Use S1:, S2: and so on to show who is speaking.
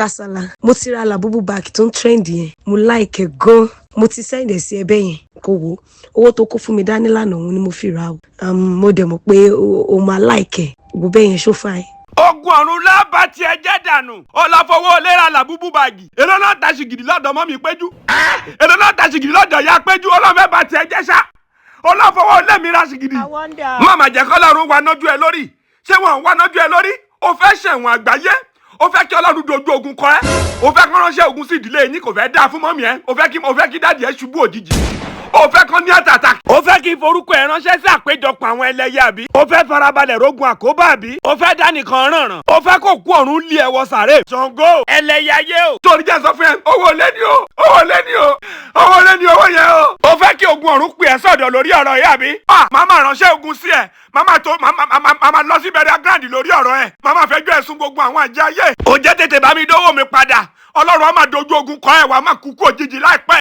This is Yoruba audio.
S1: Kasala. Mo ti ra LABUBU bag tó ń trend yẹn. Mo like ẹ̀ gan. Mo ti send ẹ̀ sí ẹbẹ̀ yẹn. Kò wò. Owó tó kó fún mi dání lánàá òun ni mo fi ra o. Mo dẹ̀ mọ̀ pé o máa like ẹ̀. Wo bẹ́ẹ̀ yẹn ṣó fine.
S2: Ogun ọ̀run lábà tí ẹ jẹ́ dànù. Ọlọ́fọwọ́ lera LABUBU báàgì. Èló náà ta ṣìgìdì lọ́dọ̀ mọ́ mi péjú. Èló náà ta ṣìgìdì lọ́dọ̀ ya péjú. Ọlọ́fẹ́ bá tí ẹ jẹ́ ṣá. Ọlọ́fọwọ́ lẹ́mi ra ṣìgìdì. Màmá jẹ́ kọ́lọ́run wa nájú ẹ lórí. Ṣé wọ́n wá nájú ẹ lórí? O fẹ́ ṣẹ̀wọ̀n àgbáyé. O fẹ́ kí Ọlọ́run dojú ogun kọ ẹ́. O fẹ́ kán ránṣẹ́ ogun sí ìdílé yín kò fẹ́ dáa fún mọ́mí ẹ. O fẹ́ kí dáàdì ẹ ṣubú òjijì. O fẹ́ kán ní àtàtà. O fẹ́ kí forúkọ ẹ ránṣẹ́ sí àpéjọpọ̀ àwọn ẹlẹ́yẹ àbí. O fẹ́ farabalẹ̀ rógun àkóbá àbí. O fẹ́ dánìkan rànràn. O fẹ́ kó kú ọ̀run lé ẹ wọ sàré. Ṣàngó ẹlẹ́yẹ ayé o. Torí jẹ́ sọ fún ẹ, owó lé ní o. Owó lé ní o. Owó lé ní owó yẹn o. O fẹ́ kí ogun ọ̀run pè ẹ́ sọ̀dọ̀ lórí ọ̀rọ̀ yìí àbí. Màmá ránṣẹ́ ogun sí ẹ. Màmá lọ sí bẹ̀rẹ̀ grand lórí ọ̀rọ̀ ẹ. Màmá fẹjọ́ ẹ̀sùn gbogbo àwọn àjẹ́ ayé. O jẹ́ tètè bá mi dówó mi padà. Ọlọ́run á máa dojú ogun kọ ẹ wá máa kú òjijì láìpẹ́.